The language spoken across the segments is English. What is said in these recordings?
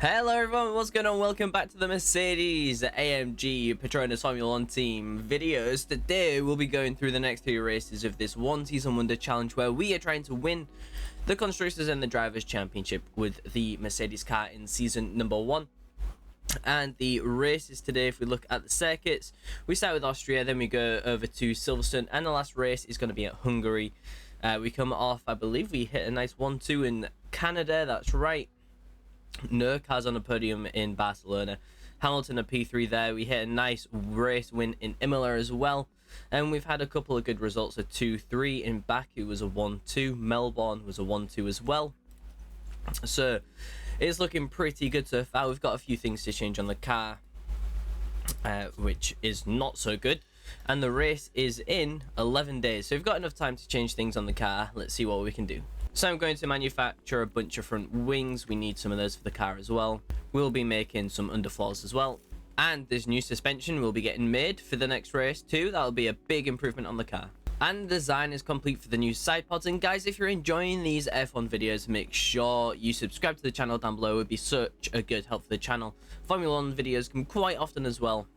Hello everyone, what's going on? Welcome back to the Mercedes AMG Petronas Formula 1 team videos. Today we'll be going through the next two races of this one season wonder challenge where we are trying to win the Constructors and the Drivers Championship with the Mercedes car in season number 1. And the races today, if we look at the circuits, we start with Austria, then we go over to Silverstone, and the last race is going to be at Hungary. We come off, I believe we hit a nice 1-2 in Canada, that's right. No cars on the podium in Barcelona. Hamilton a P3 there. We hit a nice race win in Imola as well. And we've had a couple of good results. A 2-3 in Baku was a 1-2. Melbourne was a 1-2 as well. So it's looking pretty good so far. We've got a few things to change on the car, which is not so good. And the race is in 11 days. So we've got enough time to change things on the car. Let's see what we can do. So I'm going to manufacture a bunch of front wings. We need some of those for the car as well. We'll be making some underfloors as well. And this new suspension will be getting made for the next race too. That'll be a big improvement on the car. And the design is complete for the new side pods. And guys, if you're enjoying these F1 videos, make sure you subscribe to the channel down below. It would be such a good help for the channel. Formula 1 videos come quite often as well.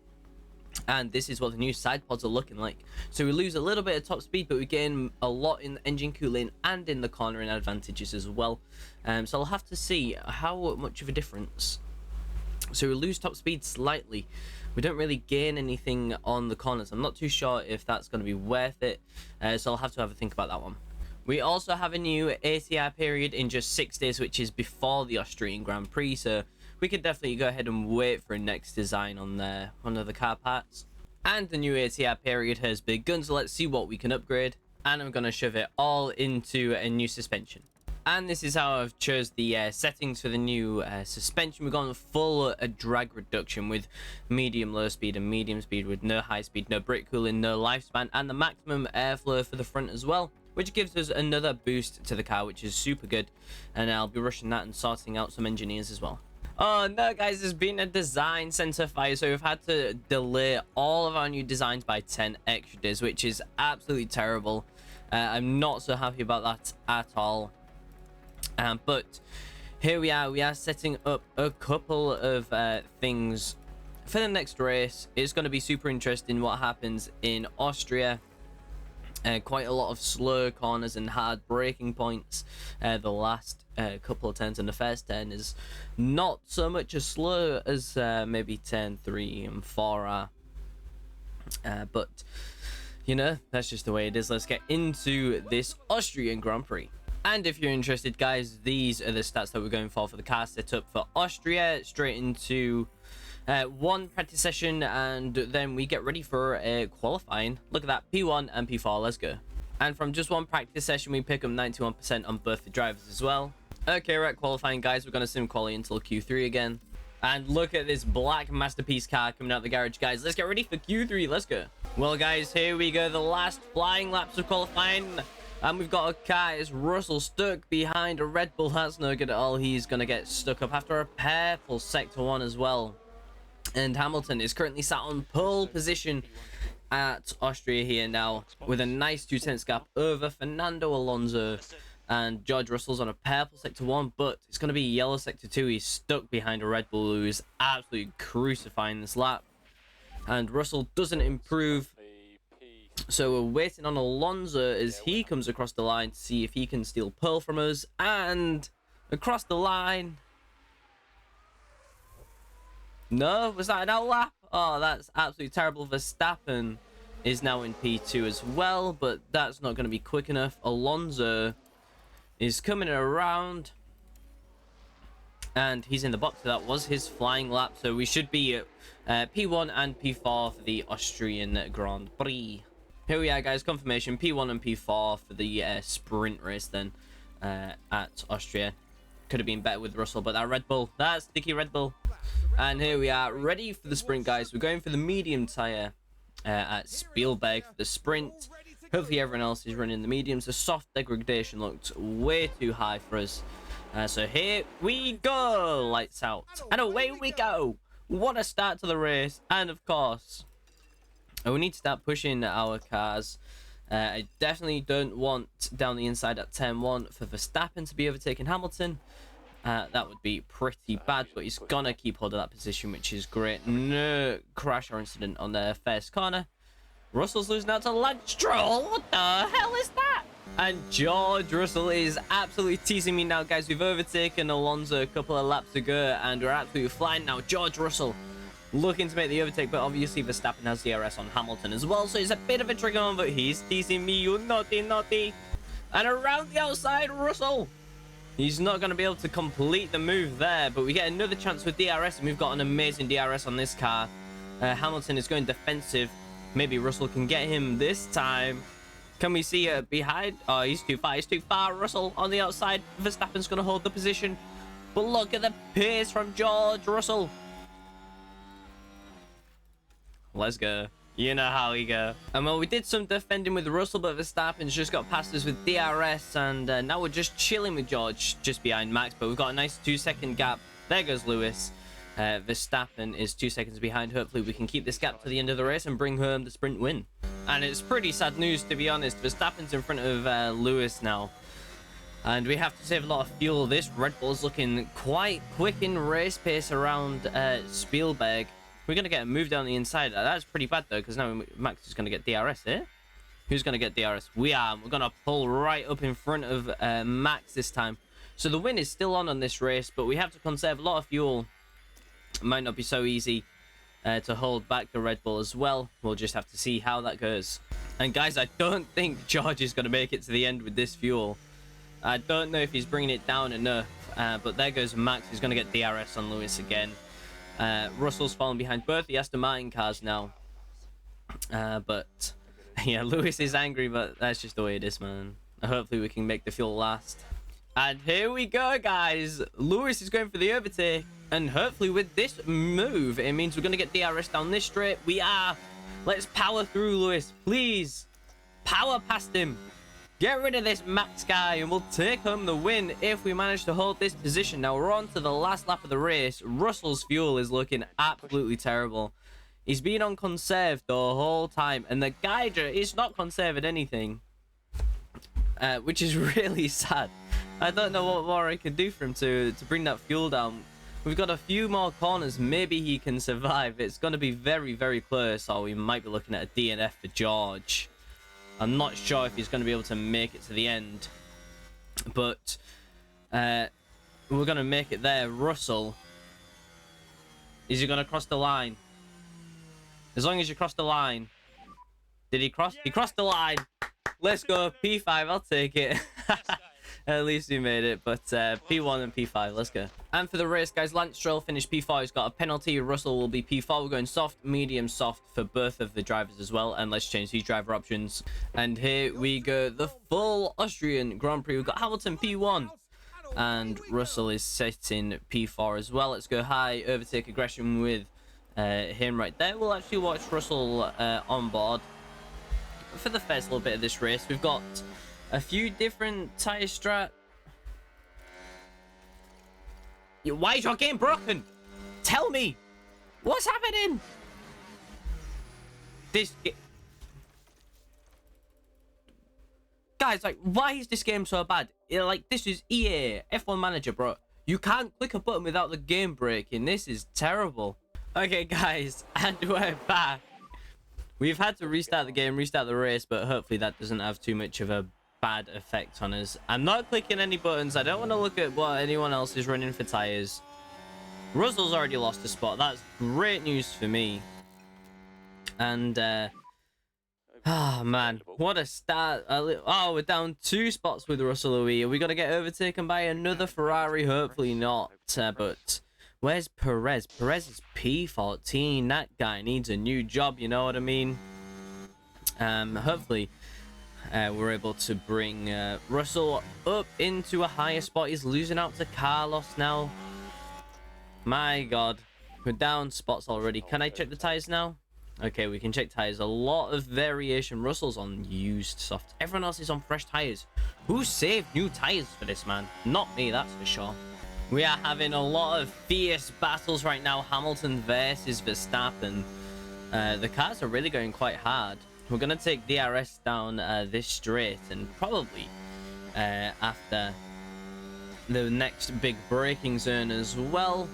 And this is what the new side pods are looking like. So we lose a little bit of top speed, but we gain a lot in the engine cooling and in the cornering advantages as well. So I'll have to see how much of a difference. So we lose top speed slightly. We don't really gain anything on the corners. I'm not too sure if that's going to be worth it. So I'll have to have a think about that one. We also have a new ATR period in just 6 days, which is before the Austrian Grand Prix. So we could definitely go ahead and wait for a next design on one of the car parts. And the new ATR period has begun, so let's see what we can upgrade. And I'm going to shove it all into a new suspension. And this is how I've chose the settings for the new suspension. We've gone full drag reduction with medium low speed and medium speed with no high speed, no brake cooling, no lifespan, and the maximum airflow for the front as well, which gives us another boost to the car, which is super good. And I'll be rushing that and sorting out some engineers as well. Oh no guys, there's been a design center fire, so we've had to delay all of our new designs by 10 extra days, which is absolutely terrible. I'm not so happy about that at all. But here we are setting up a couple of things for the next race. It's going to be super interesting what happens in Austria. Quite a lot of slow corners and hard braking points. The last couple of turns, and the first turn is not so much as slow as maybe turn 3 and 4 are. But you know, that's just the way it is. Let's get into this Austrian Grand Prix. And if you're interested, guys, these are the stats that we're going for the car setup for Austria. Straight into one practice session, and then we get ready for qualifying. Look at that, P1 and P4, let's go. And from just one practice session, we pick up 91% on both the drivers as well. Okay, we're at qualifying, guys. We're going to sim quali until Q3 again. And look at this black masterpiece car coming out of the garage, guys. Let's get ready for Q3, let's go. Well, guys, here we go, the last flying laps of qualifying. And we've got a car, it's Russell, stuck behind a Red Bull. That's no good at all. He's going to get stuck up after a purple Sector 1 as well. And Hamilton is currently sat on pole position at Austria here now, with a nice 2/10 gap over Fernando Alonso. And George Russell's on a purple Sector 1, but it's going to be yellow Sector 2. He's stuck behind a Red Bull who is absolutely crucifying this lap. And Russell doesn't improve. So we're waiting on Alonso as he comes across the line to see if he can steal pole from us. And across the line. No, was that an outlap? Oh, that's absolutely terrible. Verstappen is now in P2 as well, but that's not going to be quick enough. Alonso is coming around, and he's in the box. So that was his flying lap. So we should be at P1 and P4 for the Austrian Grand Prix. Here we are, guys. Confirmation P1 and P4 for the sprint race then at Austria. Could have been better with Russell, but that Red Bull, that sticky Red Bull. And here we are, ready for the sprint, guys. We're going for the medium tire at Spielberg for the sprint. Hopefully everyone else is running the mediums. The soft degradation looked way too high for us. So here we go. Lights out. And away we go. What a start to the race. And of course, we need to start pushing our cars. I definitely don't want down the inside at turn 1 for Verstappen to be overtaking Hamilton. That would be pretty bad, but he's gonna keep hold of that position, which is great. No crash or incident on the first corner. Russell's losing out to Lance Stroll. What the hell is that? And George Russell is absolutely teasing me now, guys. We've overtaken Alonso a couple of laps ago, and we're absolutely flying now. George Russell looking to make the overtake, but obviously Verstappen has DRS on Hamilton as well, so it's a bit of a trigger on, but he's teasing me. You naughty, naughty. And around the outside, Russell. He's not going to be able to complete the move there, but we get another chance with DRS, and we've got an amazing DRS on this car. Hamilton is going defensive. Maybe Russell can get him this time. Can we see it behind? Oh, he's too far. He's too far. Russell on the outside. Verstappen's going to hold the position. But look at the pace from George Russell. Let's go. You know how we go. And well, we did some defending with Russell, but Verstappen's just got past us with DRS, and now we're just chilling with George just behind Max, but we've got a nice 2-second gap. There goes Lewis. Verstappen is 2 seconds behind. Hopefully we can keep this gap to the end of the race and bring home the sprint win. And it's pretty sad news, to be honest. Verstappen's in front of Lewis now, and we have to save a lot of fuel. This Red Bull's looking quite quick in race pace around Spielberg. We're going to get a move down the inside. That's pretty bad, though, because now Max is going to get DRS here. Who's going to get DRS? We are. We're going to pull right up in front of Max this time. So the win is still on this race, but we have to conserve a lot of fuel. It might not be so easy to hold back the Red Bull as well. We'll just have to see how that goes. And, guys, I don't think George is going to make it to the end with this fuel. I don't know if he's bringing it down enough, but there goes Max. He's going to get DRS on Lewis again. Russell's falling behind both the Aston Martin cars now. But yeah, Lewis is angry, but that's just the way it is, man. Hopefully we can make the fuel last. And here we go, guys. Lewis is going for the overtake, and hopefully with this move, it means we're going to get DRS down this straight. We are. Let's power through, Lewis. Please. Power past him. Get rid of this Max guy, and we'll take home the win if we manage to hold this position. Now, we're on to the last lap of the race. Russell's fuel is looking absolutely terrible. He's been on conserve the whole time, and the guy is not conserving anything, which is really sad. I don't know what more I can do for him to bring that fuel down. We've got a few more corners. Maybe he can survive. It's going to be very, very close, or we might be looking at a DNF for George. I'm not sure if he's going to be able to make it to the end, but we're going to make it there. Russell, is he going to cross the line? As long as you cross the line. Did he cross? He crossed the line. Let's go. P5, I'll take it. At least he made it, but P1 and P5, let's go. And for the race, guys, Lance Stroll finished P4. He's got a penalty. Russell will be P4. We're going soft, medium, soft for both of the drivers as well. And let's change these driver options. And here we go. The full Austrian Grand Prix. We've got Hamilton P1. And Russell is sitting P4 as well. Let's go high, overtake aggression with him right there. We'll actually watch Russell on board for the first little bit of this race. We've got a few different tire strat. Why is your game broken? Tell me. What's happening? This guys, like, why is this game so bad? Like, this is EA F1 Manager, bro. You can't click a button without the game breaking. This is terrible. Okay, guys, and we're back. We've had to restart the game, restart the race, but hopefully that doesn't have too much of a bad effect on us. I'm not clicking any buttons. I don't want to look at what anyone else is running for tires. Russell's already lost a spot. That's great news for me. And oh man, what a start. Oh, we're down 2 spots with Russell. Are we gonna get overtaken by another Ferrari? Hopefully not. But where's Perez? Perez is P14. That guy needs a new job, you know what I mean? Hopefully we're able to bring Russell up into a higher spot. He's losing out to Carlos now. My god, we're down spots already. Can I check the tires now? Okay, we can check tires. A lot of variation. Russell's on used soft. Everyone else is on fresh tires. Who saved new tires for this, man? Not me, that's for sure. We are having a lot of fierce battles right now. Hamilton versus Verstappen. The cars are really going quite hard. We're going to take DRS down this straight, and probably after the next big braking zone as well.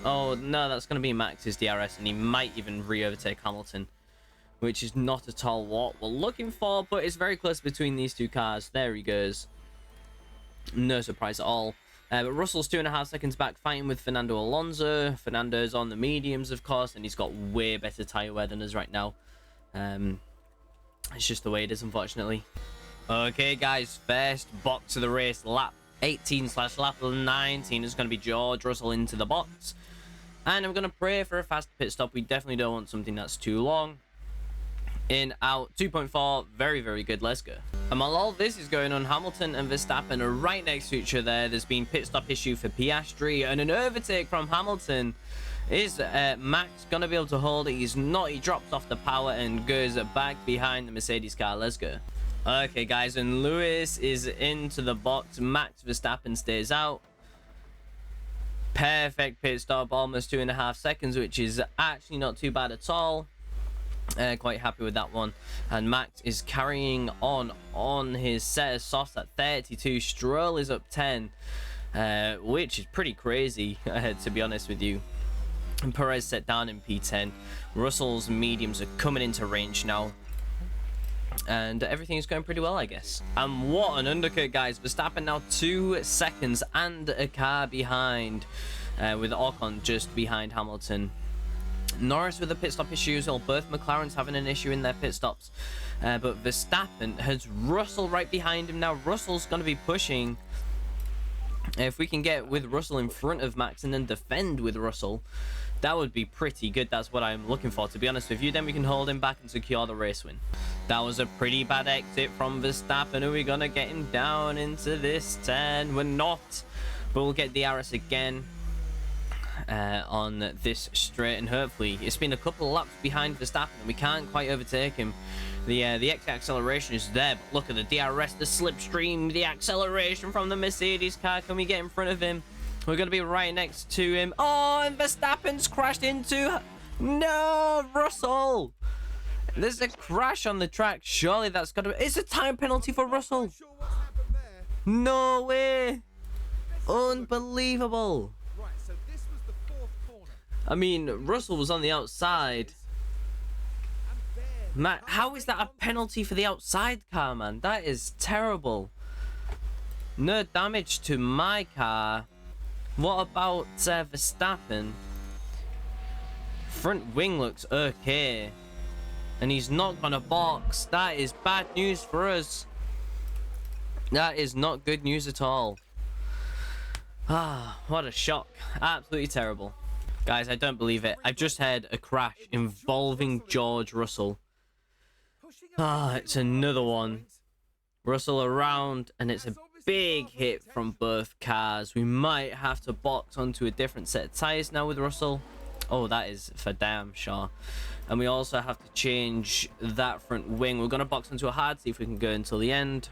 Oh, no, that's going to be Max's DRS, and he might even re-overtake Hamilton, which is not at all what we're looking for, but it's very close between these two cars. There he goes. No surprise at all. But Russell's 2.5 seconds back, fighting with Fernando Alonso. Fernando's on the mediums, of course, and he's got way better tyre wear than us right now. It's just the way it is, unfortunately. Okay, guys, first box of the race, lap 18/lap 19 is going to be George Russell into the box. And I'm going to pray for a fast pit stop. We definitely don't want something that's too long. In, out, 2.4, very, very good. Let's go. And while all this is going on, Hamilton and Verstappen are right next to each other. There's been pit stop issue for Piastri and an overtake from Hamilton. Is Max gonna be able to hold it? He's not. He drops off the power and goes back behind the Mercedes car. Let's go. Okay, guys, and Lewis is into the box. Max Verstappen stays out. Perfect pit stop, almost 2.5 seconds, which is actually not too bad at all. Quite happy with that one. And Max is carrying on his set of softs at 32. Stroll is up 10, which is pretty crazy, to be honest with you. And Perez set down in P10. Russell's mediums are coming into range now. And everything is going pretty well, I guess. And what an undercut, guys. Verstappen now 2 seconds and a car behind, with Ocon just behind Hamilton. Norris with the pit stop issues, or both McLaren's having an issue in their pit stops. But Verstappen has Russell right behind him now. Russell's going to be pushing. If we can get with Russell in front of Max and then defend with Russell, that would be pretty good. That's what I'm looking for, to be honest with you. Then we can hold him back and secure the race win. That was a pretty bad exit from Verstappen. Are we going to get him down into this 10? We're not. But we'll get the DRS again on this straight. And hopefully, it's been a couple of laps behind Verstappen and we can't quite overtake him. The exit acceleration is there, but look at the DRS, the slipstream, the acceleration from the Mercedes car. Can we get in front of him? We're going to be right next to him. Oh, and Verstappen's crashed into... No, Russell! There's a crash on the track. Surely that's got to be... It's a time penalty for Russell. No way. Unbelievable. I mean, Russell was on the outside. Man, how is that a penalty for the outside car, man? That is terrible. No damage to my car. What about Verstappen? Front wing looks okay. And he's not gonna box. That is bad news for us. That is not good news at all. Ah, what a shock. Absolutely terrible. Guys, I don't believe it. I've just had a crash involving George Russell. Ah, it's another one. Russell around, and it's a big hit from both cars. We might have to box onto a different set of tires now with Russell. Oh, that is for damn sure. And we also have to change that front wing. We're going to box onto a hard, see if we can go until the end.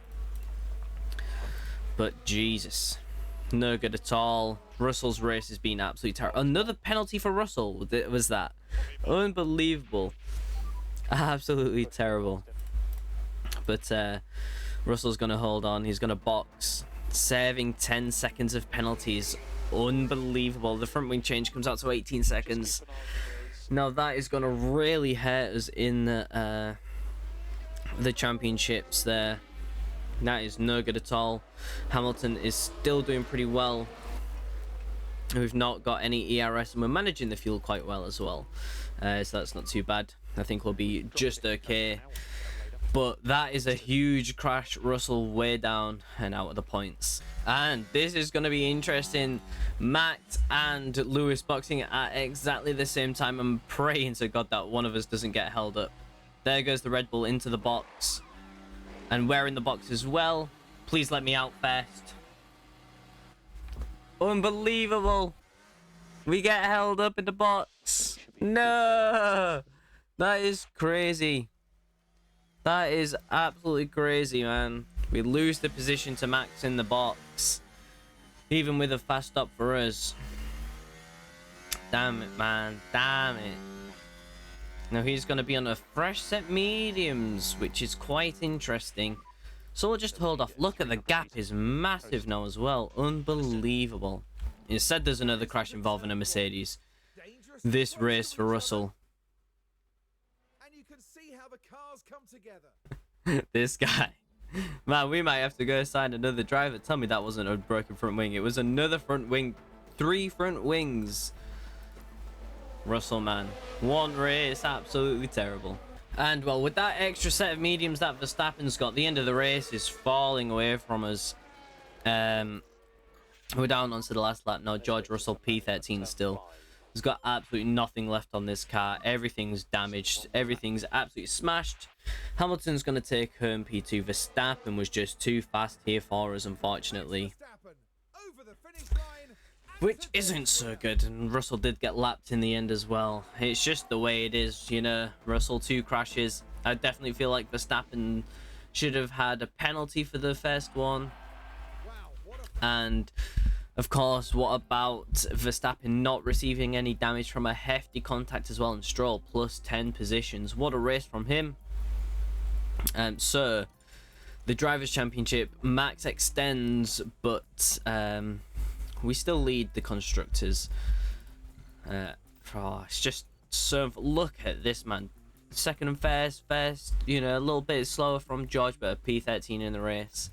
But Jesus, no good at all. Russell's race has been absolutely terrible. Another penalty for Russell was that. Unbelievable. Absolutely terrible. But Russell's going to hold on. He's going to box, serving 10 seconds of penalties. Unbelievable. The front wing change comes out to 18 seconds. Now that is going to really hurt us in the championships there. That is no good at all. Hamilton is still doing pretty well. We've not got any ERS and we're managing the fuel quite well as well. So that's not too bad. I think we'll be just okay. But that is a huge crash. Russell way down and out of the points. And this is going to be interesting. Max and Lewis boxing at exactly the same time. I'm praying to God that one of us doesn't get held up. There goes the Red Bull into the box. And we're in the box as well. Please let me out first. Unbelievable. We get held up in the box. No. That is crazy. That is absolutely crazy, man. We lose the position to Max in the box. Even with a fast stop for us. Damn it, man. Damn it. Now he's going to be on a fresh set mediums, which is quite interesting. So we'll just hold off. Look at the gap is massive now as well. Unbelievable. Instead, there's another crash involving a Mercedes. This race for Russell. And you can see how the cars come together. This guy. Man, we might have to go sign another driver. Tell me that wasn't a broken front wing. It was another front wing. 3 front wings. Russell, man. One race, absolutely terrible. And, well, with that extra set of mediums that Verstappen's got, the end of the race is falling away from us. We're down onto the last lap now. George Russell, P13 still. He's got absolutely nothing left on this car. Everything's damaged. Everything's absolutely smashed. Hamilton's going to take home P2. Verstappen was just too fast here for us, unfortunately. Which isn't so good. And Russell did get lapped in the end as well. It's just the way it is, you know. Russell 2 crashes. I definitely feel like Verstappen should have had a penalty for the first one. And, of course, what about Verstappen not receiving any damage from a hefty contact as well? And Stroll plus 10 positions. What a race from him. So, the Drivers' Championship, Max extends, but we still lead the Constructors. It's just so... Look at this, man. Second and first, you know, a little bit slower from George, but a P13 in the race.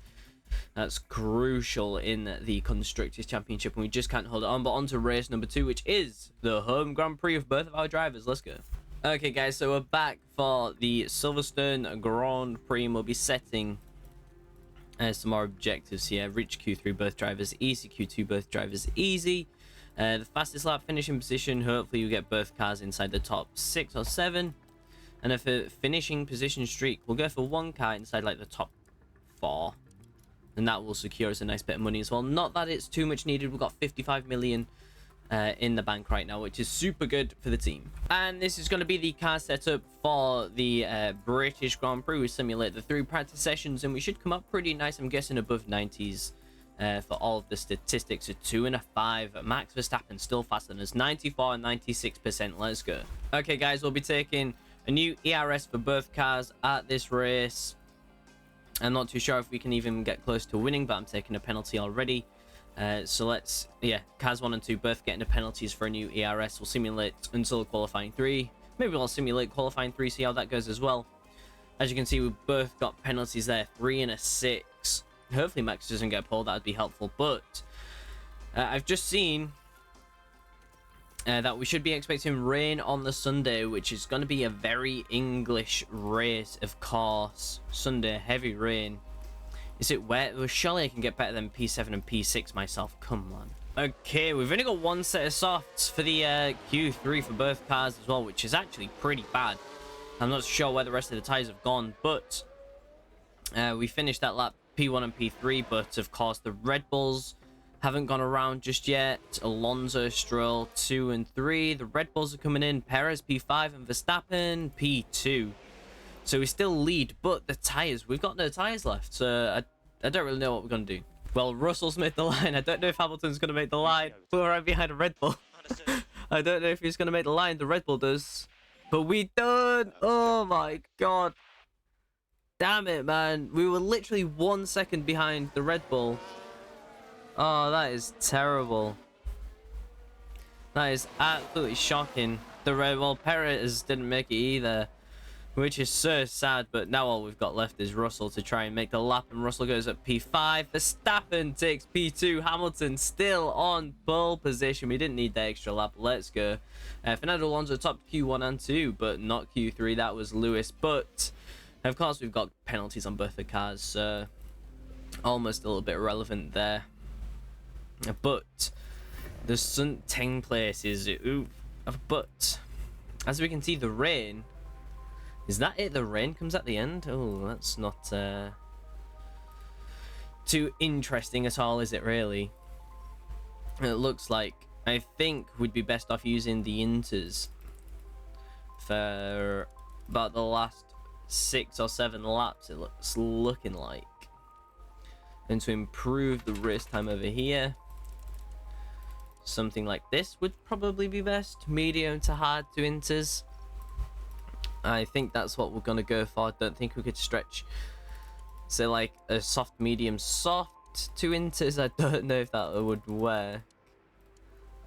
That's crucial in the Constructors' Championship, and we just can't hold it on. But on to race number 2, which is the home Grand Prix of both of our drivers. Let's go. Okay, guys, so we're back for the Silverstone Grand Prix. We'll be setting some more objectives here. Reach Q3, both drivers easy. Q2, both drivers easy. The fastest lap finishing position, hopefully you get both cars inside the top 6 or 7. And if a finishing position streak, we'll go for 1 car inside like the top 4. And that will secure us a nice bit of money as well. Not that it's too much needed. We've got 55 million in the bank right now, which is super good for the team. And this is going to be the car setup for the British Grand Prix. We simulate the 3 practice sessions, and we should come up pretty nice. I'm guessing above 90s for all of the statistics. A 2 and a 5. Max Verstappen still faster than us. 94 and 96%. Let's go. Okay, guys, we'll be taking a new ERS for both cars at this race. I'm not too sure if we can even get close to winning, but I'm taking a penalty already. So let's, cars 1 and 2 both getting the penalties for a new ERS. We'll simulate until qualifying 3. Maybe we'll simulate qualifying 3, see how that goes as well. As you can see, we've both got penalties there, 3 and a 6. Hopefully Max doesn't get pulled, that would be helpful. But I've just seen that we should be expecting rain on the Sunday, which is going to be a very English race, of course. Sunday, heavy rain. Is it wet? Well, surely I can get better than P7 and P6 myself. Come on. Okay, we've only got 1 set of softs for the Q3 for both cars as well, which is actually pretty bad. I'm not sure where the rest of the tyres have gone, but we finished that lap P1 and P3, but of course the Red Bulls haven't gone around just yet. Alonso, Stroll, 2 and 3. The Red Bulls are coming in. Perez, P5, and Verstappen, P2. So we still lead, but the tyres, we've got no tyres left. So I don't really know what we're going to do. Well, Russell's made the line. I don't know if Hamilton's going to make the line. We're right behind a Red Bull. I don't know if he's going to make the line. The Red Bull does. But we don't. Oh, my God. Damn it, man. We were literally 1 second behind the Red Bull. Oh, that is terrible. That is absolutely shocking. The Red Bull Perez didn't make it either, which is so sad. But now all we've got left is Russell to try and make the lap, and Russell goes at P5. Verstappen takes P2. Hamilton still on pole position. We didn't need the extra lap. Let's go. Fernando Alonso top Q1 and 2, but not Q3. That was Lewis. But of course, we've got penalties on both the cars, so almost a little bit irrelevant there. But the 10 places, but as we can see, the rain, is that it? The rain comes at the end? Oh, that's not too interesting at all, is it really? It looks like, I think we'd be best off using the inters for about the last 6 or 7 laps, it looks looking like. And to improve the race time over here, something like this would probably be best. Medium to hard to inters. I think that's what we're going to go for. I don't think we could stretch So like a soft, medium, soft 2 inters. I don't know if that would work.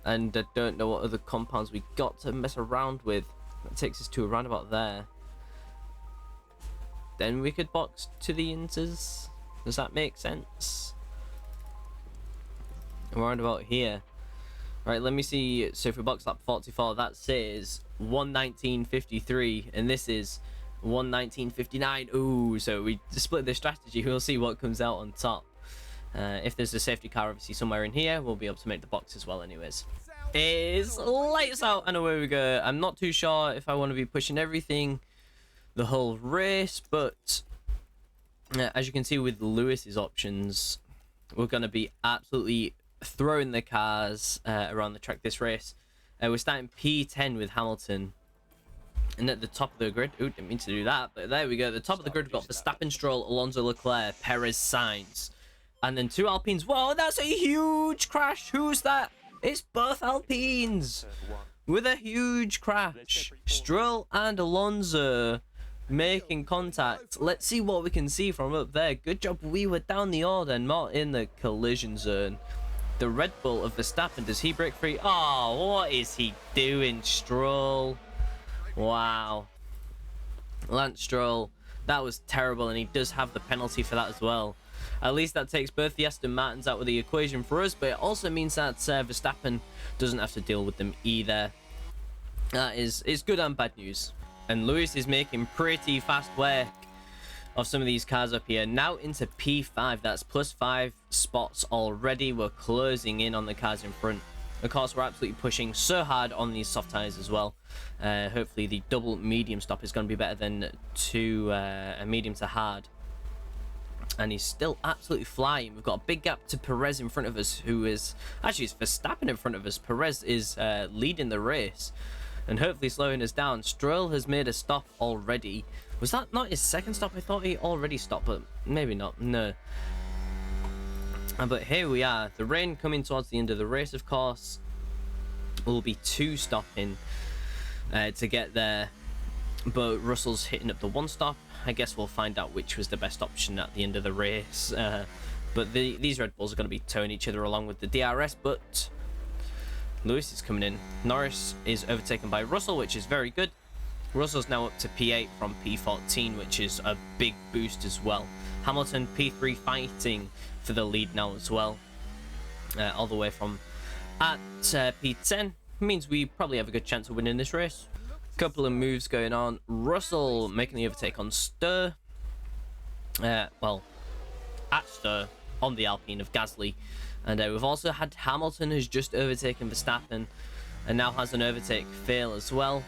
And I don't know what other compounds we got to mess around with. That takes us to around about there. Then we could box to the inters. Does that make sense? Around about here. Right, let me see. So if we box lap 44, that says 119.53, and this is 119.59. Ooh, so we split the strategy. We'll see what comes out on top. If there's a safety car obviously somewhere in here, we'll be able to make the box as well anyways. It's lights out and away we go. I'm not too sure if I want to be pushing everything the whole race, but as you can see with Lewis's options, we're going to be absolutely throwing the cars around the track this race. We're starting P10 with Hamilton, and at the top of the grid, ooh, didn't mean to do that, but there we go. At the top of the grid, we've got Verstappen, Stroll, Alonso, Leclerc, Perez, Sainz, and then 2 Alpines. Whoa, that's a huge crash. Who's that? It's both Alpines with a huge crash. Stroll and Alonso making contact. Let's see what we can see from up there. Good job we were down the order, not in the collision zone. The Red Bull of Verstappen, does he break free? Oh, what is he doing, Stroll? Wow. Lance Stroll, that was terrible, and he does have the penalty for that as well. At least that takes both the Aston Martins out of the equation for us, but it also means that Verstappen doesn't have to deal with them either. That is, it's good and bad news. And Lewis is making pretty fast work of some of these cars up here. Now into P5, that's +5 spots already. We're closing in on the cars in front. Of course, we're absolutely pushing so hard on these soft tires as well. Hopefully the double medium stop is going to be better than a medium to hard. And he's still absolutely flying. We've got a big gap to Perez in front of us, who is actually, it's Verstappen in front of us. Perez is leading the race and hopefully slowing us down. Stroll has made a stop already. Was that not his second stop? I thought he already stopped, but maybe not. No. But here we are. The rain coming towards the end of the race, of course. Will be 2 stopping to get there. But Russell's hitting up the 1 stop. I guess we'll find out which was the best option at the end of the race. But these Red Bulls are going to be towing each other along with the DRS. But Lewis is coming in. Norris is overtaken by Russell, which is very good. Russell's now up to P8 from P14, which is a big boost as well. Hamilton P3 fighting for the lead now as well. All the way from at P10. Means we probably have a good chance of winning this race. Couple of moves going on. Russell making the overtake on Stur. Well, at Stur on the Alpine of Gasly. And we've also had Hamilton, who's just overtaken Verstappen and now has an overtake fail as well.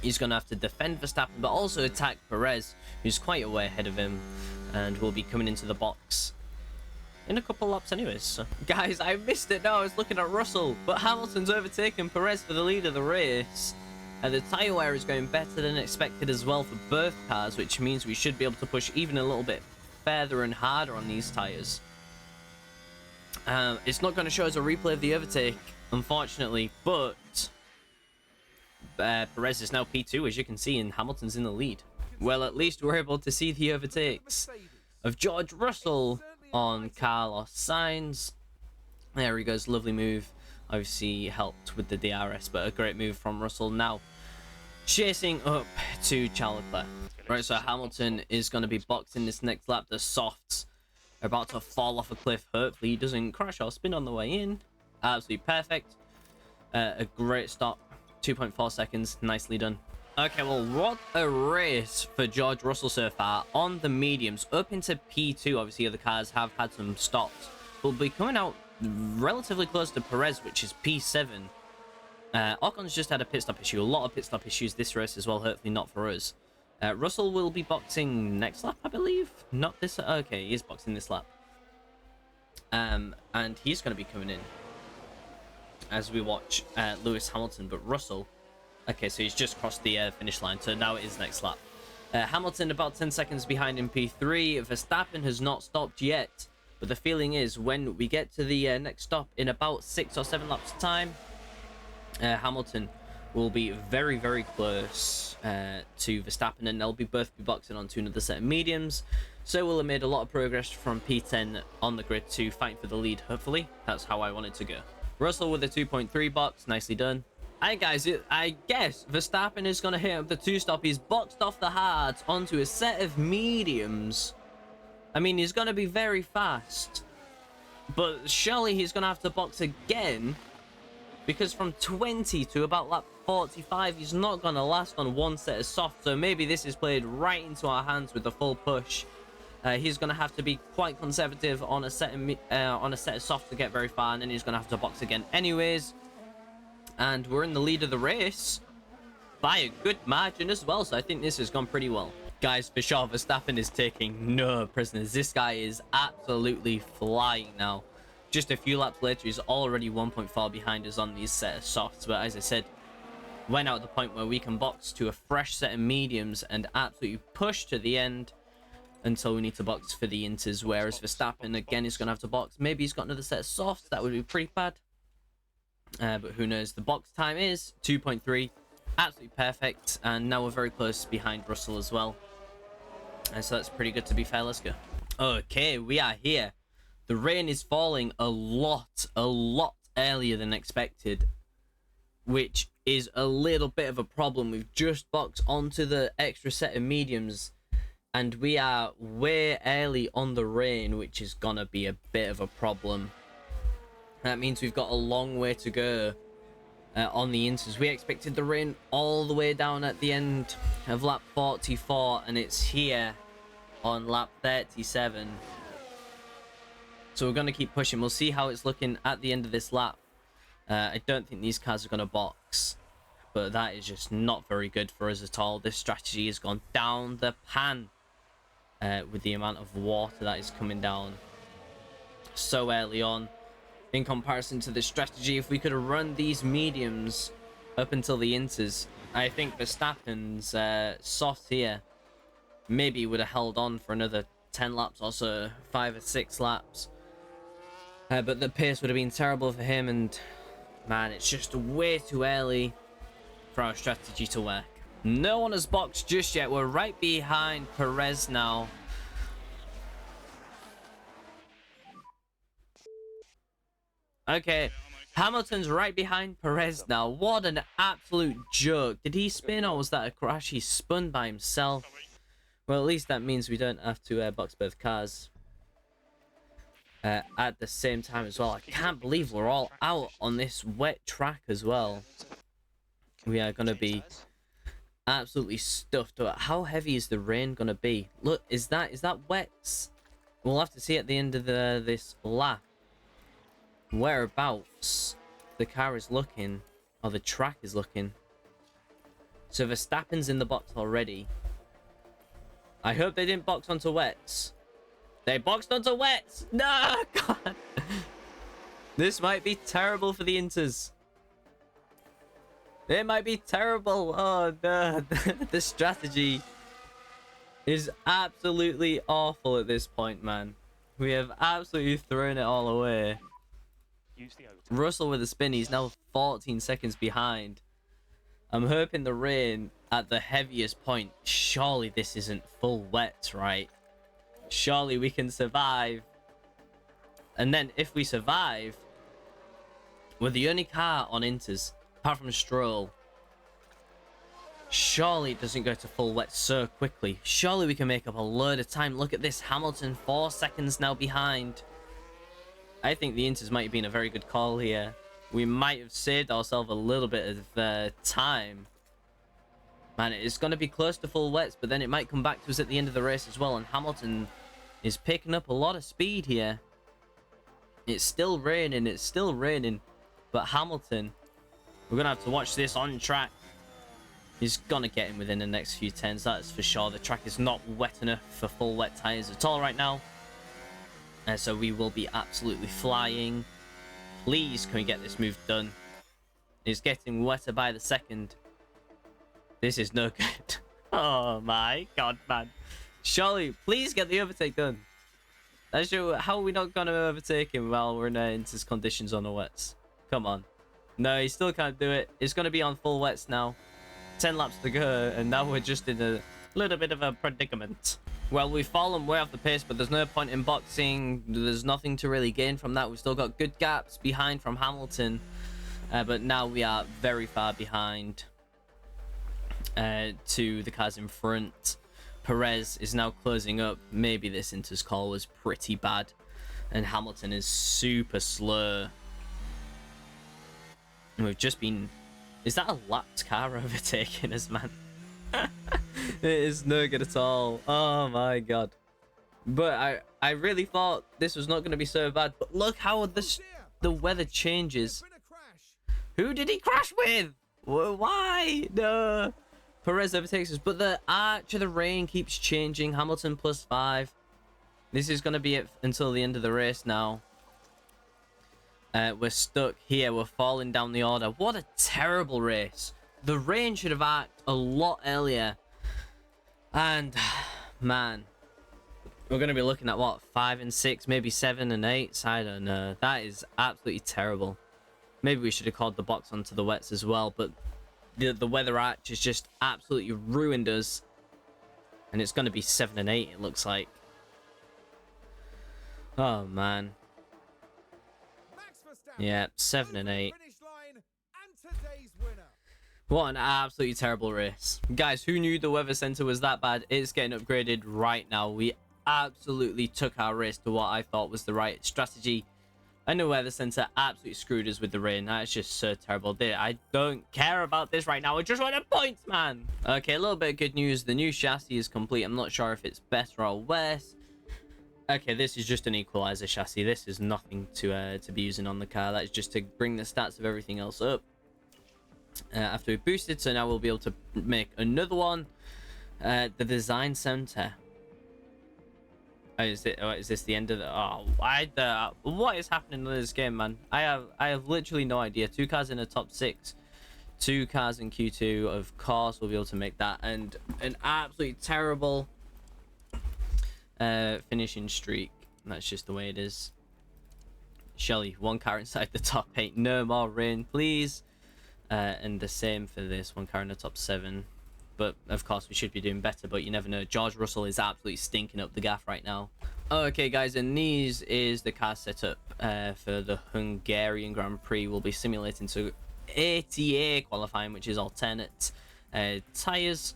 He's going to have to defend Verstappen, but also attack Perez, who's quite a way ahead of him, and will be coming into the box in a couple laps anyways. So. Guys, I missed it now. I was looking at Russell, but Hamilton's overtaken Perez for the lead of the race. And the tyre wear is going better than expected as well for both cars, which means we should be able to push even a little bit further and harder on these tyres. It's not going to show us a replay of the overtake, unfortunately, but Perez is now P2, as you can see, and Hamilton's in the lead. Well, at least we're able to see the overtakes of George Russell on Carlos Sainz. There he goes, lovely move. Obviously helped with the DRS, but a great move from Russell. Now chasing up to Charles Leclerc. Right, so Hamilton is going to be boxed in this next lap. The softs are about to fall off a cliff. Hopefully he doesn't crash or spin on the way in. Absolutely perfect. A great stop. 2.4 seconds. Nicely done. Okay, well, what a race for George Russell so far on the mediums. Up into P2. Obviously, other cars have had some stops. We'll be coming out relatively close to Perez, which is P7. Ocon's just had a pit stop issue. A lot of pit stop issues this race as well. Hopefully not for us. Russell will be boxing next lap, I believe. Not this. Okay, he is boxing this lap. And he's going to be coming in as we watch Lewis Hamilton. But Russell, okay, so he's just crossed the finish line. So now it is next lap. Hamilton about 10 seconds behind in P3. Verstappen has not stopped yet. But the feeling is when we get to the next stop in about 6 or 7 laps time, Hamilton will be very, very close to Verstappen, and they'll both be boxing onto another set of mediums. So we'll have made a lot of progress from P10 on the grid to fighting for the lead, hopefully. That's how I want it to go. Russell with a 2.3 box, nicely done. Alright guys, I guess Verstappen is going to hit up the two-stop. He's boxed off the hards onto a set of mediums. I mean, he's going to be very fast. But surely he's going to have to box again. Because from 20 to about lap 45, he's not going to last on one set of soft. So maybe this is played right into our hands with the full push. He's going to have to be quite conservative on a set of soft to get very far. And then he's going to have to box again anyways. And we're in the lead of the race by a good margin as well. So I think this has gone pretty well. Guys, for sure, Verstappen is taking no prisoners. This guy is absolutely flying now. Just a few laps later, he's already 1.4 behind us on these set of softs. But as I said, we're now at the point where we can box to a fresh set of mediums and absolutely push to the end until we need to box for the inters. Whereas Verstappen, again, is going to have to box. Maybe he's got another set of softs. That would be pretty bad. But who knows? The box time is 2.3. Absolutely perfect. And now we're very close behind Russell as well. So that's pretty good, to be fair. Let's go. Okay, we are here. The rain is falling a lot earlier than expected, which is a little bit of a problem. We've just boxed onto the extra set of mediums, and we are way early on the rain, which is gonna be a bit of a problem. That means we've got a long way to go on the inters. We expected the rain all the way down at the end of lap 44, and it's here on lap 37. So we're going to keep pushing. We'll see how it's looking at the end of this lap. I don't think these cars are going to box, but that is just not very good for us at all. This strategy has gone down the pan with the amount of water that is coming down so early on. In comparison to this strategy, if we could have run these mediums up until the inters, I think Verstappen's soft here maybe would have held on for another 10 laps or so, 5 or 6 laps. But the pace would have been terrible for him, and man, it's just way too early for our strategy to work. No one has boxed just yet. We're right behind Perez now. Okay, Hamilton's right behind Perez now. What an absolute joke. Did he spin, or was that a crash? He spun by himself. Well, at least that means we don't have to box both cars at the same time as well. I can't believe we're all out on this wet track as well. We are going to be absolutely stuffed. How heavy is the rain going to be? Look, is that wet? We'll have to see at the end of this lap whereabouts the car is looking, or the track is looking. So Verstappen's in the box already. I hope they didn't box onto wets. They boxed onto wets. No, God. This might be terrible for the inters. It might be terrible. Oh no, the strategy is absolutely awful at this point, man. We have absolutely thrown it all away. Russell with a spin. He's now 14 seconds behind. I'm hoping the rain at the heaviest point. Surely this isn't full wet, right? Surely we can survive. And then if we survive, we're the only car on inters, apart from Stroll. Surely it doesn't go to full wet so quickly. Surely we can make up a load of time. Look at this. Hamilton 4 seconds now behind. I think the inters might have been a very good call here. We might have saved ourselves a little bit of time. Man, it's going to be close to full wets, but then it might come back to us at the end of the race as well. And Hamilton is picking up a lot of speed here. It's still raining, but Hamilton, we're going to have to watch this on track. He's going to get in within the next few turns, that's for sure. The track is not wet enough for full wet tyres at all right now. So we will be absolutely flying. Please, can we get this move done? It's getting wetter by the second. This is no good. Oh my God, man. Surely, please get the overtake done. How are we not going to overtake him while we're in inters conditions on the wets? Come on. No, he still can't do it. It's going to be on full wets now. 10 laps to go, and now we're just in a little bit of a predicament. Well, we've fallen way off the pace, but there's no point in boxing. There's nothing to really gain from that. We've still got good gaps behind from Hamilton, but now we are very far behind to the cars in front. Perez is now closing up. Maybe this Inter's call was pretty bad, and Hamilton is super slow. And we've just been... Is that a lapped car overtaking us, man? It is no good at all. Oh my god. But I really thought this was not going to be so bad. But look how the weather changes. Who did he crash with? Why? No. Perez overtakes us. But the arch of the rain keeps changing. Hamilton +5. This is going to be it until the end of the race now. We're stuck here. We're falling down the order. What a terrible race. The rain should have arced a lot earlier. And, man, we're going to be looking at, what, 5 and 6, maybe 7 and 8? I don't know. That is absolutely terrible. Maybe we should have called the box onto the wets as well. But the weather arch has just absolutely ruined us. And it's going to be 7 and 8, it looks like. Oh, man. Yeah, 7 and 8. What an absolutely terrible race. Guys, who knew the weather center was that bad? It's getting upgraded right now. We absolutely took our race to what I thought was the right strategy. And the weather center absolutely screwed us with the rain. That's just so terrible. I don't care about this right now. I just want the points, man. Okay, a little bit of good news. The new chassis is complete. I'm not sure if it's better or worse. Okay, this is just an equalizer chassis. This is nothing to be using on the car. That's just to bring the stats of everything else up. After we boosted, so now we'll be able to make another one. The design center. Oh, is this the end of the... Oh, what is happening in this game, man? I have literally no idea. 2 cars in the top 6. 2 cars in Q2. Of course, we'll be able to make that. And an absolutely terrible finishing streak. That's just the way it is. Shelly, 1 car inside the top 8. No more rain, please. And the same for this, 1 car in the top 7. But of course we should be doing better, but you never know. George Russell is absolutely stinking up the gaff right now. Okay guys, and these is the car setup for the Hungarian Grand Prix. We'll be simulating to ATA qualifying, which is alternate tires.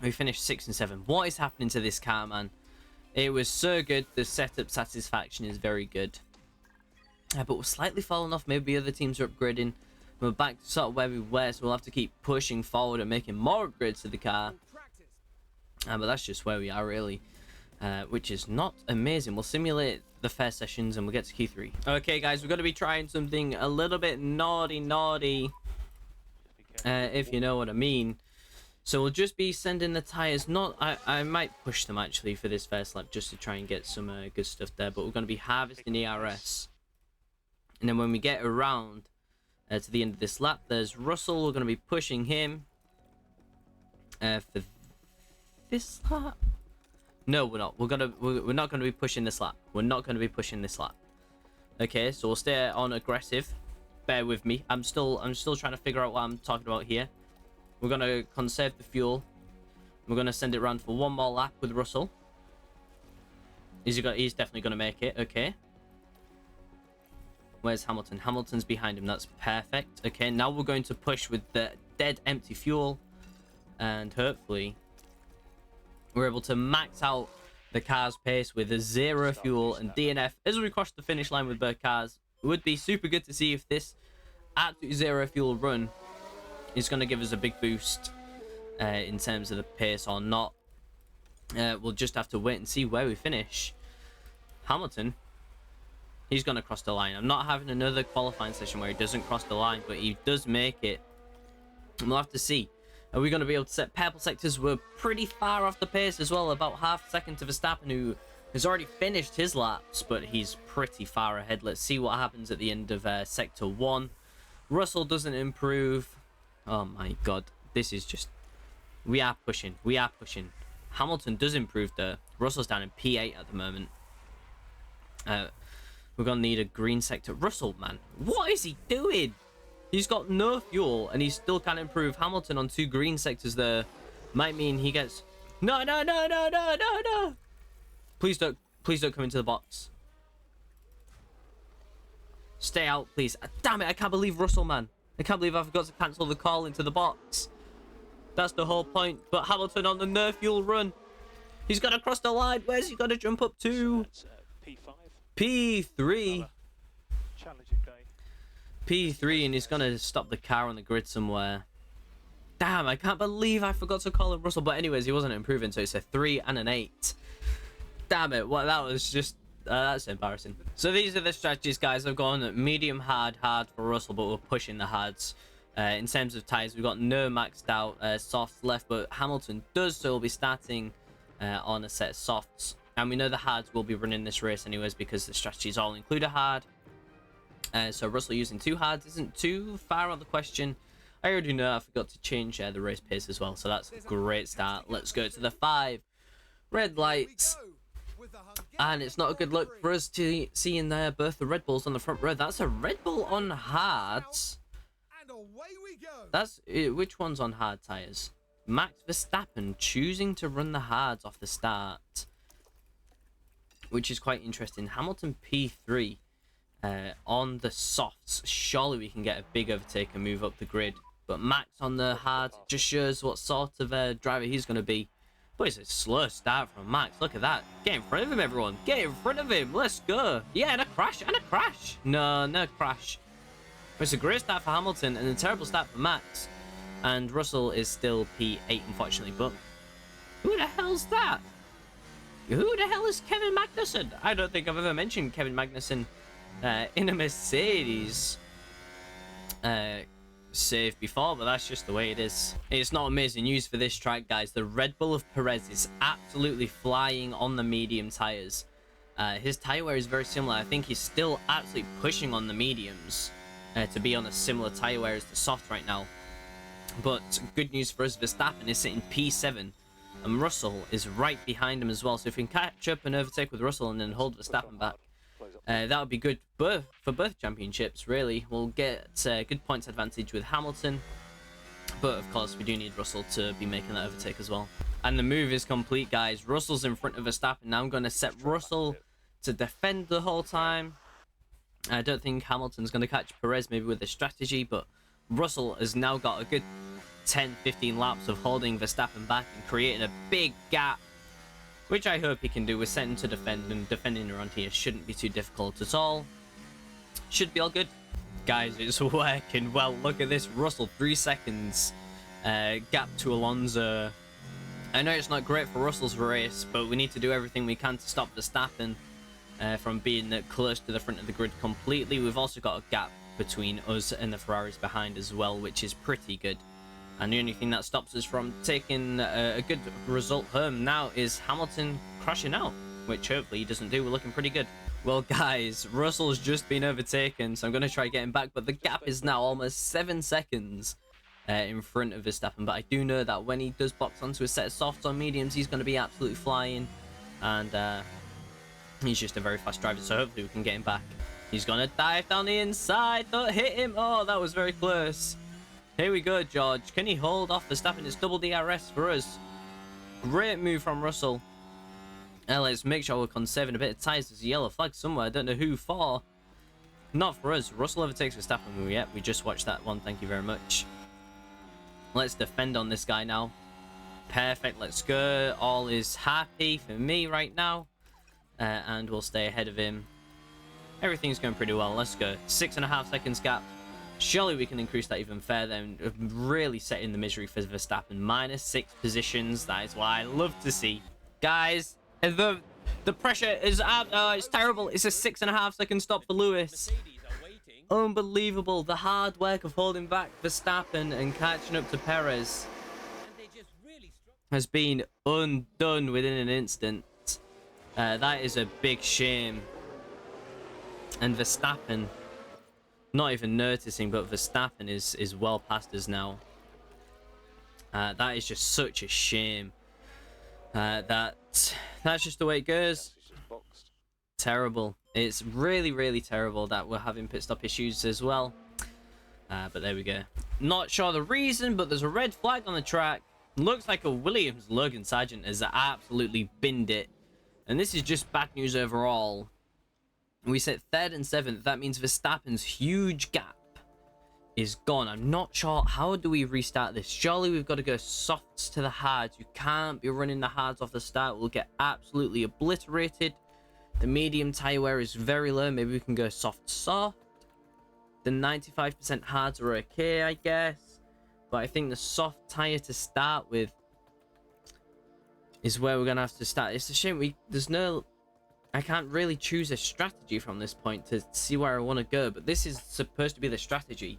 We finished 6 and 7. What is happening to this car, man? It was so good. The setup satisfaction is very good. But we're slightly falling off. Maybe other teams are upgrading. We're back to sort of where we were, so we'll have to keep pushing forward and making more upgrades to the car. But that's just where we are, really. Which is not amazing. We'll simulate the first sessions and we'll get to Q3. Okay, guys, we're going to be trying something a little bit naughty. If you know what I mean. So we'll just be sending the tires. I might push them, actually, for this first lap, just to try and get some good stuff there. But we're going to be harvesting ERS. And then when we get around... to the end of this lap, there's Russell. We're going to be pushing him for this lap. No, we're not. We're not going to be pushing this lap. We're not going to be pushing this lap. Okay, so we'll stay on aggressive. Bear with me. I'm still trying to figure out what I'm talking about here. We're going to conserve the fuel. We're going to send it around for 1 more lap with Russell. He's definitely going to make it. Okay. Where's Hamilton? Hamilton's behind him. That's perfect. Okay, now we're going to push with the dead empty fuel. And hopefully, we're able to max out the car's pace with a 0 fuel and DNF as we cross the finish line with both cars. It would be super good to see if this absolute 0 fuel run is going to give us a big boost in terms of the pace or not. We'll just have to wait and see where we finish. Hamilton... He's going to cross the line. I'm not having another qualifying session where he doesn't cross the line, but he does make it. And we'll have to see. Are we going to be able to set purple sectors? We're pretty far off the pace as well. About half a second to Verstappen, who has already finished his laps, but he's pretty far ahead. Let's see what happens at the end of Sector 1. Russell doesn't improve. Oh my god. This is just... We are pushing. We are pushing. Hamilton does improve though. Russell's down in P8 at the moment. We're going to need a green sector. Russell, man. What is he doing? He's got no fuel, and he still can't improve. Hamilton on 2 green sectors there might mean he gets... No, no, no, no, no, no, no. Please don't come into the box. Stay out, please. Damn it, I can't believe Russell, man. I can't believe I forgot to cancel the call into the box. That's the whole point. But Hamilton on the no fuel run. He's got to cross the line. Where's he got to jump up to? P5. P3. Challenging day. P3, and he's going to stop the car on the grid somewhere. Damn, I can't believe I forgot to call him Russell. But anyways, he wasn't improving, so it's a 3 and an 8. Damn it, what, that was just... that's embarrassing. So these are the strategies, guys. I've gone medium, hard for Russell, but we're pushing the hards. In terms of tyres, we've got no maxed out softs left, but Hamilton does, so we'll be starting on a set of softs. And we know the hards will be running this race anyways because the strategies all include a hard. So Russell using 2 hards isn't too far on the question. I already know I forgot to change the race pace as well, so that's a great start. Let's go to the 5. Red lights. And it's not a good look for us to see in there both the Red Bulls on the front row. That's a Red Bull on hards. And away we go. That's which one's on hard tires? Max Verstappen choosing to run the hards off the start, which is quite interesting. Hamilton P3 on the softs. Surely we can get a big overtake and move up the grid. But Max on the hard just shows what sort of driver he's going to be. But it's a slow start from Max. Look at that. Get in front of him, everyone. Get in front of him. Let's go. Yeah, and a crash. And a crash. No, no crash. But it's a great start for Hamilton and a terrible start for Max. And Russell is still P8, unfortunately. But who the hell's that? Who the hell is Kevin Magnussen? I don't think I've ever mentioned Kevin Magnussen in a Mercedes save before, but that's just the way it is. It's not amazing news for this track, guys. The Red Bull of Perez is absolutely flying on the medium tires. His tire wear is very similar. I think he's still absolutely pushing on the mediums to be on a similar tire wear as the soft right now. But good news for us, Verstappen is sitting P7 and Russell is right behind him as well. So if we can catch up and overtake with Russell and then hold Verstappen back, that would be good for both championships, really. We'll get good points advantage with Hamilton, but of course we do need Russell to be making that overtake as well. And the move is complete, guys. Russell's in front of Verstappen. Now I'm going to set Russell to defend the whole time. I don't think Hamilton's going to catch Perez maybe with a strategy, but Russell has now got a good 10-15 laps of holding Verstappen back and creating a big gap, which I hope he can do. We're setting to defend, and defending around here shouldn't be too difficult at all. Should be all good. Guys, it's working well. Look at this. Russell, 3 seconds gap to Alonso. I know it's not great for Russell's race, but we need to do everything we can to stop Verstappen from being close to the front of the grid completely. We've also got a gap between us and the Ferraris behind as well, which is pretty good. And the only thing that stops us from taking a good result home now is Hamilton crashing out, which hopefully he doesn't do. We're looking pretty good. Well, guys, Russell's just been overtaken, so I'm going to try getting back, but the gap is now almost 7 seconds in front of Verstappen. But I do know that when he does box onto a set of softs or mediums, he's going to be absolutely flying, and he's just a very fast driver, so hopefully we can get him back. He's going to dive down the inside. Don't hit him. Oh, that was very close. Here we go, George. Can he hold off Verstappen? It's double DRS for us. Great move from Russell. Let's make sure we're conserving a bit of tyres. There's a yellow flag somewhere. I don't know who for. Not for us. Russell overtakes Verstappen. Yep, we just watched that one. Thank you very much. Let's defend on this guy now. Perfect. Let's go. All is happy for me right now. And we'll stay ahead of him. Everything's going pretty well. Let's go. 6.5 seconds gap. Surely we can increase that even further and really set in the misery for Verstappen. -6 positions. That is what I love to see. Guys, the pressure is out. Oh, it's terrible. It's a 6.5 second stop for Lewis. Unbelievable. The hard work of holding back Verstappen and catching up to Perez has been undone within an instant. That is a big shame. And Verstappen, not even noticing, but Verstappen is well past us now. That is just such a shame. That's just the way it goes. Terrible. It's really, really terrible that we're having pit stop issues as well. But there we go. Not sure the reason, but there's a red flag on the track. Looks like a Williams. Logan Sargent has absolutely binned it. And this is just bad news overall. We sit 3rd and 7th. That means Verstappen's huge gap is gone. I'm not sure. How do we restart this? Surely we've got to go softs to the hards. You can't be running the hards off the start. We'll get absolutely obliterated. The medium tire wear is very low. Maybe we can go soft. The 95% hards are okay, I guess. But I think the soft tire to start with is where we're going to have to start. It's a shame I can't really choose a strategy from this point to see where I want to go. But this is supposed to be the strategy.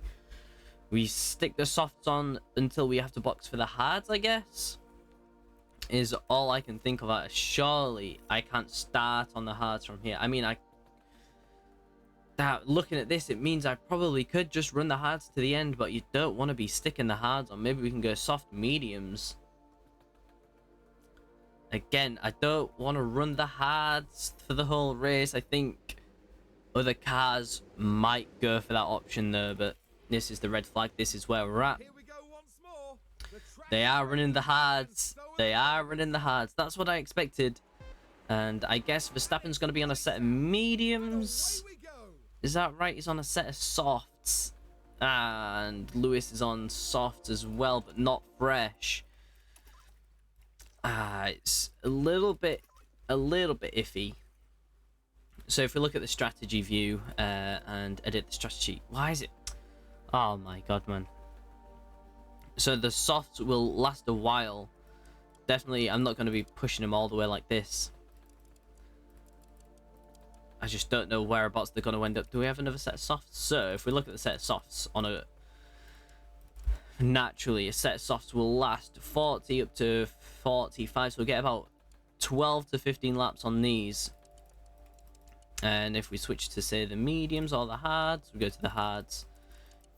We stick the softs on until we have to box for the hards, I guess. Is all I can think of. Surely I can't start on the hards from here. I mean, looking at this, it means I probably could just run the hards to the end, but you don't want to be sticking the hards on. Maybe we can go soft mediums. Again, I don't want to run the hards for the whole race. I think other cars might go for that option though, but this is the red flag. This is where we're at. Here we go once more. They are running the hards. They are running the hards. That's what I expected. And I guess Verstappen's going to be on a set of mediums. Is that right? He's on a set of softs. And Lewis is on softs as well, but not fresh. It's a little bit iffy. So if we look at the strategy view and edit the strategy, why is it? Oh my god, man. So the softs will last a while. Definitely, I'm not going to be pushing them all the way like this. I just don't know whereabouts they're going to end up. Do we have another set of softs? So if we look at the set of softs on a... Naturally, a set of softs will last 40 up to 45. So we'll get about 12 to 15 laps on these. And if we switch to, say, the mediums or the hards, we go to the hards.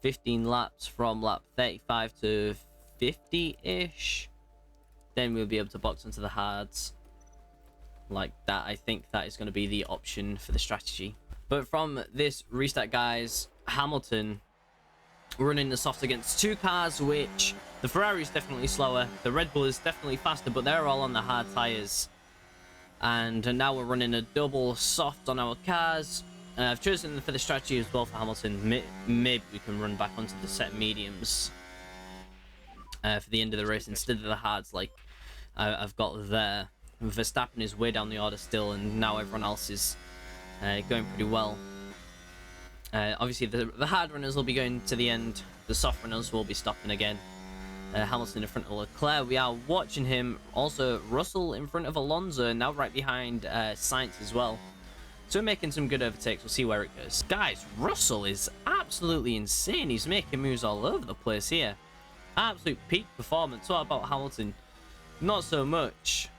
15 laps from lap 35 to 50-ish. Then we'll be able to box onto the hards. Like that. I think that is going to be the option for the strategy. But from this restart, guys, Hamilton running the softs against two cars, which the Ferrari is definitely slower, the Red Bull is definitely faster, but they're all on the hard tires. And now we're running a double soft on our cars. I've chosen for the strategy as well for Hamilton. Maybe we can run back onto the set mediums for the end of the race instead of the hards like I've got there. Verstappen is way down the order still, and now everyone else is going pretty well. Obviously, the hard runners will be going to the end. The soft runners will be stopping again. Hamilton in front of Leclerc. We are watching him. Also, Russell in front of Alonso, now right behind Sainz as well. So we're making some good overtakes. We'll see where it goes. Guys, Russell is absolutely insane. He's making moves all over the place here. Absolute peak performance. What about Hamilton? Not so much.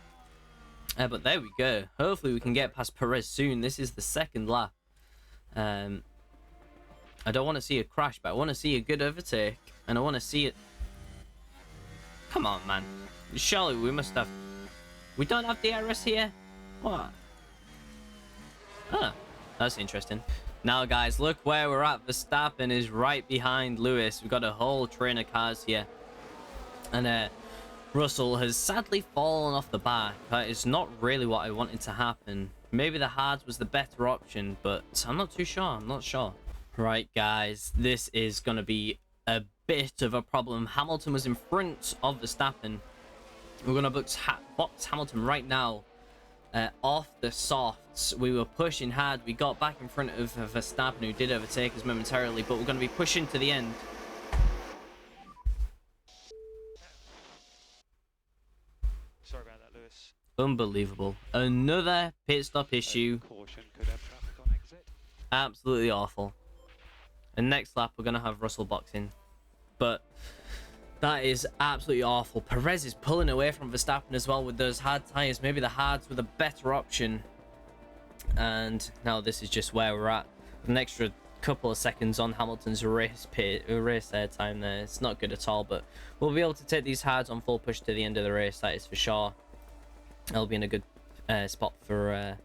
But there we go. Hopefully we can get past Perez soon. This is the second lap. I don't want to see a crash, but I want to see a good overtake. And I want to see it... Come on, man. Surely we must have... We don't have DRS here? What? Huh. That's interesting. Now, guys, look where we're at. Verstappen is right behind Lewis. We've got a whole train of cars here. And Russell has sadly fallen off the back. That is not really what I wanted to happen. Maybe the hards was the better option, but I'm not too sure. I'm not sure. Right, guys, this is going to be a bit of a problem. Hamilton was in front of Verstappen. We're going to box Hamilton right now off the softs. We were pushing hard. We got back in front of Verstappen, who did overtake us momentarily, but we're going to be pushing to the end. Sorry about that, Lewis. Unbelievable. Another pit stop issue. Caution, could have traffic on exit. Absolutely awful. And next lap, we're going to have Russell boxing. But that is absolutely awful. Perez is pulling away from Verstappen as well with those hard tyres. Maybe the hards were the better option. And now this is just where we're at. An extra couple of seconds on Hamilton's race time there. It's not good at all, but we'll be able to take these hards on full push to the end of the race. That is for sure. I'll be in a good spot for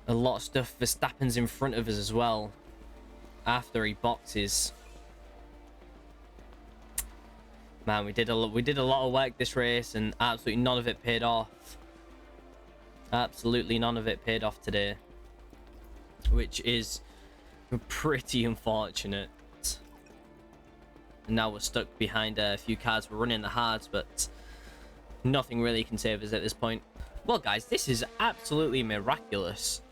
a lot of stuff. Verstappen's in front of us as well after he boxes. Man, we did a lot of work this race, and absolutely none of it paid off. Absolutely none of it paid off today, which is pretty unfortunate. And now we're stuck behind a few cars. We're running the hards, but nothing really can save us at this point. Well, guys, this is absolutely miraculous.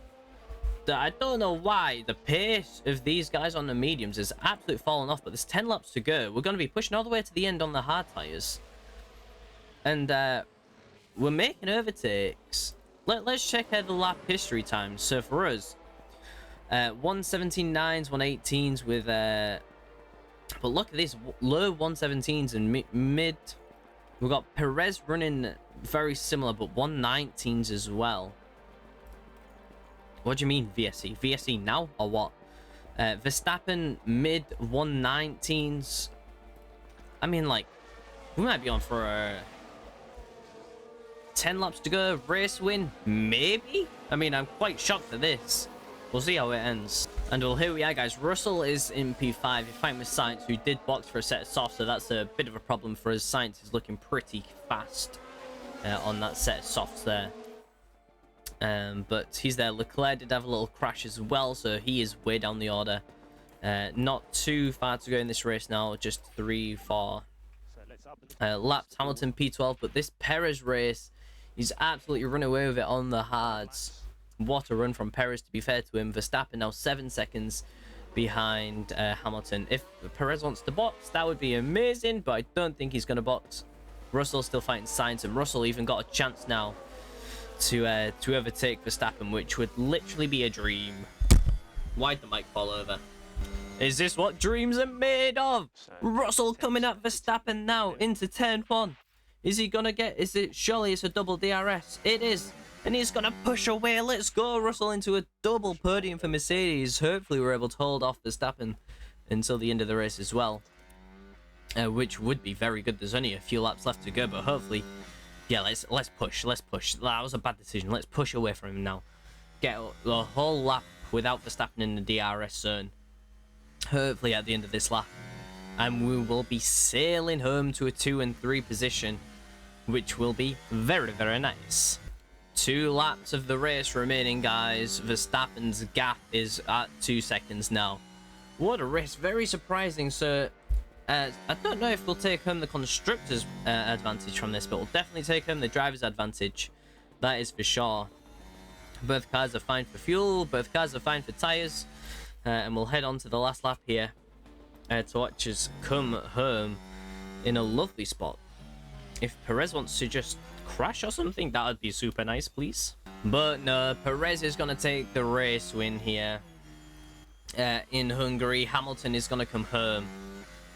I don't know why the pace of these guys on the mediums is absolutely falling off, but there's 10 laps to go. We're going to be pushing all the way to the end on the hard tires, and we're making overtakes. Let's check out the lap history times. So for us, 117.9s, 118s with but look at this, low 117s and mid. We've got Perez running very similar, but 119s as well. What do you mean VSE? VSE now or what? Verstappen mid 119s. I mean, like, we might be on for a 10 laps to go race win, maybe? I mean, I'm quite shocked at this. We'll see how it ends. And well, here we are, guys. Russell is in P5. He's fighting with Sainz, who did box for a set of softs, so that's a bit of a problem for us. Sainz is looking pretty fast on that set of softs there. But he's there. Leclerc did have a little crash as well, so he is way down the order. Not too far to go in this race now, just 3-4 laps. Hamilton P12, but this Perez race, he's absolutely run away with it on the hards. What a run from Perez, to be fair to him. Verstappen now 7 seconds behind Hamilton. If Perez wants to box, that would be amazing, but I don't think he's going to box. Russell's still fighting Sainz, and Russell even got a chance now to overtake Verstappen, which would literally be a dream. Why'd the mic fall over? Is this what dreams are made of? Russell coming at Verstappen now into turn 1. Is he gonna get, surely it's a double DRS. It is. And he's gonna push away. Let's go, Russell, into a double podium for Mercedes. Hopefully we're able to hold off Verstappen until the end of the race as well. Which would be very good. There's only a few laps left to go, but hopefully, yeah, let's push. That was a bad decision. Let's push away from him now. Get the whole lap without Verstappen in the DRS zone. Hopefully at the end of this lap. And we will be sailing home to a 2 and 3 position, which will be very, very nice. 2 laps of the race remaining, guys. Verstappen's gap is at 2 seconds now. What a race. Very surprising. So I don't know if we'll take home the constructors advantage from this, but we'll definitely take home the driver's advantage. That is for sure. Both cars are fine for fuel. Both cars are fine for tires. And we'll head on to the last lap here to watch us come home in a lovely spot. If Perez wants to just crash or something, that would be super nice, please. But no, Perez is going to take the race win here in Hungary. Hamilton is going to come home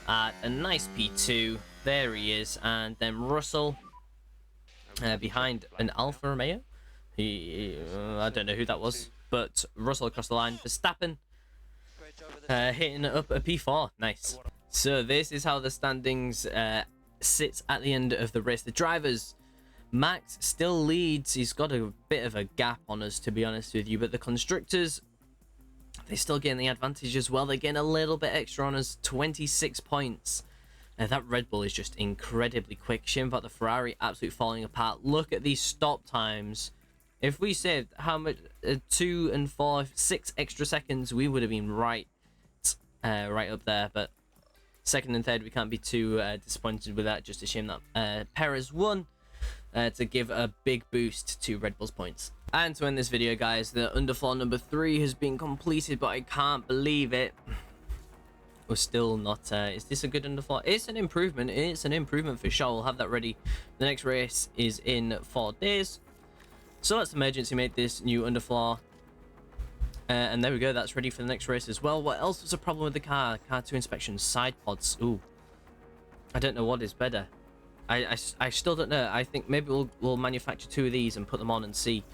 at a nice P2. There he is. And then Russell behind an Alfa Romeo. I don't know who that was, but Russell across the line. Verstappen hitting up a P4. Nice. So this is how the standings sits at the end of the race. The drivers, Max still leads. He's got a bit of a gap on us, to be honest with you, but the constructors, they still gain the advantage as well. They gain a little bit extra on us, 26 points. That Red Bull is just incredibly quick. Shame about the Ferrari absolutely falling apart. Look at these stop times. If we saved how much, 2 and 4, 6 extra seconds, we would have been right up there. But second and third, we can't be too disappointed with that. Just a shame that Perez won to give a big boost to Red Bull's points. And to end this video, guys, the underfloor number 3 has been completed, but I can't believe it. We're still not. Is this a good underfloor? It's an improvement. It's an improvement for sure. We'll have that ready. The next race is in 4 days. So let's emergency make this new underfloor. And there we go. That's ready for the next race as well. What else was a problem with the car? Car 2 inspection. Side pods. Ooh. I don't know what is better. I still don't know. I think maybe we'll manufacture 2 of these and put them on and see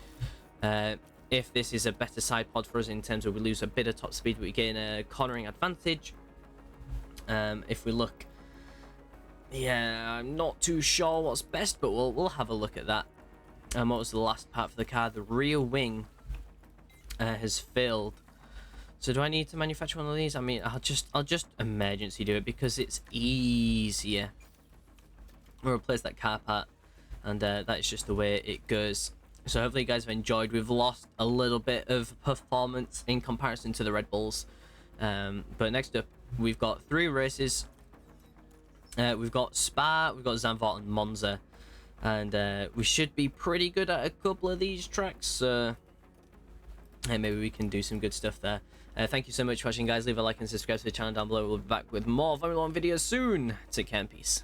if this is a better side pod for us in terms of we lose a bit of top speed, but we gain a cornering advantage. If we look, yeah, I'm not too sure what's best, but we'll have a look at that. And what was the last part for the car? The rear wing has failed. So do I need to manufacture one of these? I mean, I'll just emergency do it because it's easier. We'll replace that car part, and that is just the way it goes. So hopefully you guys have enjoyed. We've lost a little bit of performance in comparison to the Red Bulls, but next up we've got 3 races. We've got Spa, we've got Zandvoort and Monza, and we should be pretty good at a couple of these tracks, so and maybe we can do some good stuff there. Thank you so much for watching, guys. Leave a like and subscribe to the channel down below. We'll be back with more Formula 1 videos soon. Take care and peace.